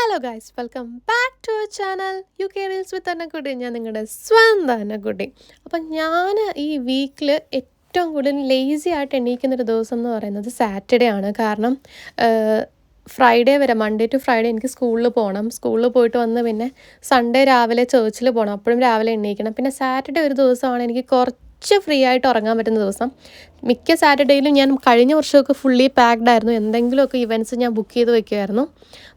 Hello guys, welcome back to our channel U K reels with Annakutty. ഞാൻ നിങ്ങളുടെ സ്വന്തം അന്നക്കുട്ടി. അപ്പം ഞാൻ ഈ വീക്കിൽ ഏറ്റവും കൂടുതൽ ലേസി ആയിട്ട് എണീക്കുന്നൊരു ദിവസം എന്ന് പറയുന്നത് സാറ്റർഡേ ആണ്. കാരണം ഫ്രൈഡേ വരെ, മൺഡേ ടു ഫ്രൈഡേ എനിക്ക് സ്കൂളിൽ പോകണം. സ്കൂളിൽ പോയിട്ട് വന്ന് പിന്നെ സൺഡേ രാവിലെ ചേർച്ചിൽ പോകണം. അപ്പോഴും രാവിലെ എണീക്കണം. പിന്നെ സാറ്റർഡേ ഒരു ദിവസമാണ് എനിക്ക് കുറച്ച് ഫ്രീ ആയിട്ട് ഉറങ്ങാൻ പറ്റുന്ന ദിവസം. മിക്ക സാറ്റർഡേയിലും ഞാൻ കഴിഞ്ഞ വർഷമൊക്കെ ഫുള്ളി പാക്ഡ് ആയിരുന്നു. എന്തെങ്കിലുമൊക്കെ ഇവൻറ്റ്സ് ഞാൻ ബുക്ക് ചെയ്ത് വെക്കുമായിരുന്നു.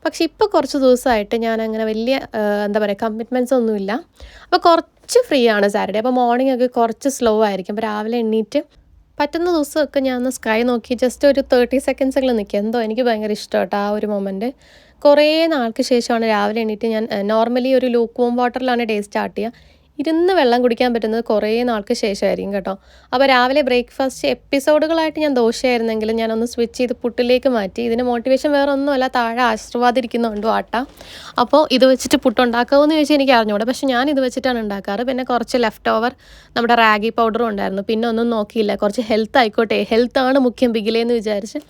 പക്ഷേ ഇപ്പോൾ കുറച്ച് ദിവസമായിട്ട് ഞാൻ അങ്ങനെ വലിയ എന്താ പറയുക കമ്മിറ്റ്മെൻറ്റ്സ് ഒന്നുമില്ല. അപ്പോൾ കുറച്ച് ഫ്രീ ആണ് സാറ്റർഡേ. അപ്പോൾ മോർണിംഗ് ഒക്കെ കുറച്ച് സ്ലോ ആയിരിക്കും. അപ്പോൾ രാവിലെ എണ്ണീറ്റ് പറ്റുന്ന ദിവസമൊക്കെ ഞാൻ ഒന്ന് സ്കൈ നോക്കി ജസ്റ്റ് ഒരു 30 സെക്കൻഡ്സെങ്കിലും നിൽക്കുക. എന്തോ എനിക്ക് ഭയങ്കര ഇഷ്ടമാട്ടോ ആ ഒരു മൊമെൻറ്റ്. കുറേ നാൾക്ക് ശേഷമാണ് രാവിലെ എണീറ്റ് ഞാൻ നോർമലി ഒരു ലൂക്ക് വോം വാട്ടറിലാണ് ഡേ സ്റ്റാർട്ട് ചെയ്യുക. ഇരുന്ന് വെള്ളം കുടിക്കാൻ പറ്റുന്നത് കുറേ നാൾക്ക് ശേഷമായിരിക്കും കേട്ടോ. അപ്പോൾ രാവിലെ ബ്രേക്ക്ഫാസ്റ്റ് എപ്പിസോഡുകളായിട്ട് ഞാൻ ദോശയായിരുന്നെങ്കിലും ഞാനൊന്ന് സ്വിച്ച് ചെയ്ത് പുട്ടിലേക്ക് മാറ്റി. ഇതിന് മോട്ടിവേഷൻ വേറെ ഒന്നുമല്ല, താഴെ ആശീർവാദിരിക്കുന്നുണ്ട് ആട്ട. അപ്പോൾ ഇത് വെച്ചിട്ട് പുട്ടുണ്ടാക്കാമെന്ന് ചോദിച്ചാൽ എനിക്ക് അറിഞ്ഞൂടെ, പക്ഷേ ഞാൻ ഇത് വെച്ചിട്ടാണ് ഉണ്ടാക്കാറ്. പിന്നെ കുറച്ച് ലെഫ്റ്റ് ഓവർ നമ്മുടെ റാഗി പൗഡറും ഉണ്ടായിരുന്നു. പിന്നെ ഒന്നും നോക്കിയില്ല, കുറച്ച് ഹെൽത്ത് ആയിക്കോട്ടെ, ഹെൽത്താണ് മുഖ്യം ബിഗിലേന്ന് വിചാരിച്ച്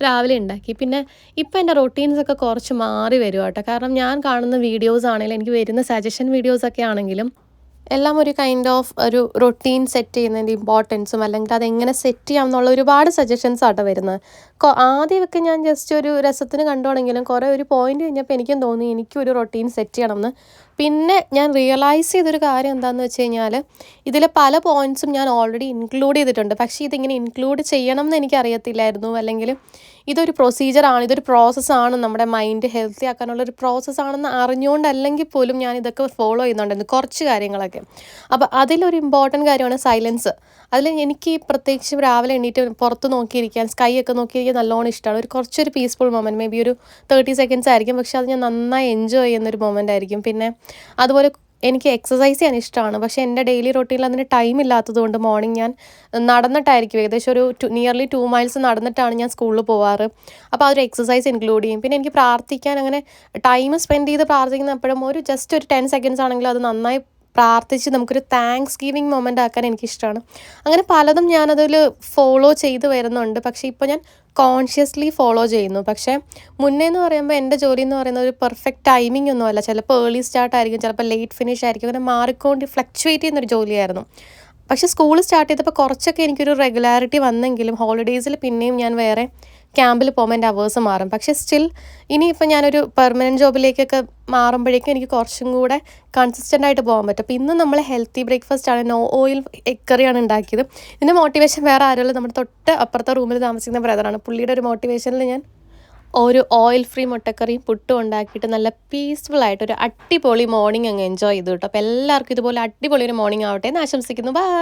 രാവിലെ ഉണ്ടാക്കി. പിന്നെ ഇപ്പം എൻ്റെ റൊട്ടീൻസൊക്കെ കുറച്ച് മാറി വരും കേട്ടോ. കാരണം ഞാൻ കാണുന്ന വീഡിയോസ് ആണെങ്കിലും എനിക്ക് വരുന്ന സജഷൻ വീഡിയോസൊക്കെ ആണെങ്കിലും എല്ലാം ഒരു കൈൻഡ് ഓഫ് ഒരു റൊട്ടീൻ സെറ്റ് ചെയ്യുന്നതിൻ്റെ ഇമ്പോർട്ടൻസും അല്ലെങ്കിൽ അതെങ്ങനെ സെറ്റ് ചെയ്യാം എന്നുള്ള ഒരുപാട് സജഷൻസ് ആട്ടോ വരുന്നത്. ആദ്യമൊക്കെ ഞാൻ ജസ്റ്റ് ഒരു രസത്തിന് കണ്ടുവാണെങ്കിലും കുറേ ഒരു പോയിന്റ് കഴിഞ്ഞപ്പോൾ എനിക്കും തോന്നി എനിക്കും ഒരു റൊട്ടീൻ സെറ്റ് ചെയ്യണമെന്ന്. പിന്നെ ഞാൻ റിയലൈസ് ചെയ്തൊരു കാര്യം എന്താണെന്ന് വെച്ച് കഴിഞ്ഞാൽ ഇതിലെ പല പോയിൻറ്റ്സും ഞാൻ ഓൾറെഡി ഇൻക്ലൂഡ് ചെയ്തിട്ടുണ്ട്. പക്ഷേ ഇതിങ്ങനെ ഇൻക്ലൂഡ് ചെയ്യണം എന്ന് എനിക്കറിയത്തില്ലായിരുന്നു. അല്ലെങ്കിൽ ഇതൊരു പ്രൊസീജിയറാണ്, ഇതൊരു പ്രോസസ്സാണ്, നമ്മുടെ മൈൻഡ് ഹെൽത്തി ആക്കാനുള്ളൊരു പ്രോസസ്സാണെന്ന് അറിഞ്ഞുകൊണ്ടല്ലെങ്കിൽ പോലും ഞാൻ ഇതൊക്കെ ഫോളോ ചെയ്യുന്നുണ്ടായിരുന്നു കുറച്ച് കാര്യങ്ങളൊക്കെ. അപ്പോൾ അതിലൊരു ഇമ്പോർട്ടൻറ്റ് കാര്യമാണ് സൈലൻസ്. അതിൽ എനിക്ക് പ്രത്യേകിച്ച് രാവിലെ എണീറ്റ് പുറത്ത് നോക്കിയിരിക്കാൻ, സ്കൈ ഒക്കെ നോക്കിയിരിക്കാൻ നല്ലോണം ഇഷ്ടമാണ്. കുറച്ചൊരു പീസ്ഫുൾ മൊമെൻറ്റ്, മേ ബി ഒരു 30 സെക്കൻഡ്സ് ആയിരിക്കും, പക്ഷേ അത് ഞാൻ നന്നായി എൻജോയ് ചെയ്യുന്നൊരു മൊമെൻ്റ് ആയിരിക്കും. പിന്നെ അതുപോലെ എനിക്ക് എക്സസൈസ് ചെയ്യാൻ ഇഷ്ടമാണ്. പക്ഷേ എൻ്റെ ഡെയിലി റൊട്ടീനിൽ അതിന് ടൈം ഇല്ലാത്തത് കൊണ്ട് മോർണിംഗ് ഞാൻ നടന്നിട്ടായിരിക്കും, ഏകദേശം ഒരു നിയർലി 2 മൈൽസ് നടന്നിട്ടാണ് ഞാൻ സ്കൂളിൽ പോവാറ്. അപ്പോൾ അതൊരു എക്സസൈസ് ഇൻക്ലൂഡ് ചെയ്യും. പിന്നെ എനിക്ക് പ്രാർത്ഥിക്കാൻ അങ്ങനെ ടൈം സ്പെൻഡ് ചെയ്ത് പ്രാർത്ഥിക്കുന്ന എപ്പോഴും ഒരു ജസ്റ്റ് ഒരു 10 സെക്കൻഡ്സ് ആണെങ്കിലും അത് നന്നായി പ്രാർത്ഥിച്ച് നമുക്കൊരു താങ്ക്സ് ഗിവിങ് മൊമെൻ്റ് ആക്കാൻ എനിക്കിഷ്ടമാണ്. അങ്ങനെ പലതും ഞാനതിൽ ഫോളോ ചെയ്ത് വരുന്നുണ്ട്. പക്ഷേ ഇപ്പോൾ ഞാൻ കോൺഷ്യസ്ലി ഫോളോ ചെയ്യുന്നു. പക്ഷേ മുന്നേ എന്ന് പറയുമ്പോൾ എൻ്റെ ജോലി എന്ന് പറയുന്നത് ഒരു പെർഫെക്റ്റ് ടൈമിംഗ് ഒന്നുമല്ല. ചിലപ്പോൾ ഏർലി സ്റ്റാർട്ട് ആയിരിക്കും, ചിലപ്പോൾ ലേറ്റ് ഫിനിഷ് ആയിരിക്കും. അങ്ങനെ മാറിക്കൊണ്ട് ഫ്ലക്ച്വേറ്റ് ചെയ്യുന്നൊരു ജോലിയായിരുന്നു. പക്ഷേ സ്കൂൾ സ്റ്റാർട്ട് ചെയ്തപ്പോൾ കുറച്ചൊക്കെ എനിക്കൊരു റെഗുലാരിറ്റി വന്നെങ്കിലും ഹോളിഡേയ്സിൽ പിന്നെയും ഞാൻ വേറെ ക്യാമ്പിൽ പോകുമ്പോൾ എൻ്റെ അവേഴ്സ് മാറും. പക്ഷേ സ്റ്റിൽ ഇനിയിപ്പോൾ ഞാനൊരു പെർമനൻറ്റ് ജോബിലേക്കൊക്കെ മാറുമ്പോഴേക്കും എനിക്ക് കുറച്ചും കൂടെ കൺസിസ്റ്റൻ്റ് ആയിട്ട് പോകാൻ പറ്റും. അപ്പോൾ ഇന്ന് നമ്മൾ ഹെൽത്തി ബ്രേക്ക്ഫാസ്റ്റാണ്, നോ ഓയിൽ എഗ് കറിയാണ് ഉണ്ടാക്കിയത്. ഇതിൻ്റെ മോട്ടിവേഷൻ വേറെ ആരുമല്ല, നമ്മുടെ തൊട്ട് അപ്പുറത്തെ റൂമിൽ താമസിക്കുന്ന ബ്രദറാണ്. പുള്ളിയുടെ ഒരു മോട്ടിവേഷനിൽ ഞാൻ ഒരു ഓയിൽ ഫ്രീ മുട്ടക്കറിയും പുട്ടും ഉണ്ടാക്കിയിട്ട് നല്ല പീസ്ഫുൾ ആയിട്ട് ഒരു അടിപൊളി മോർണിംഗ് അങ്ങ് എൻജോയ് ചെയ്തു കേട്ടോ. അപ്പോൾ എല്ലാവർക്കും ഇതുപോലെ അടിപൊളി ഒരു മോർണിംഗ് ആവട്ടെ എന്ന് ആശംസിക്കുന്നു. ബൈ.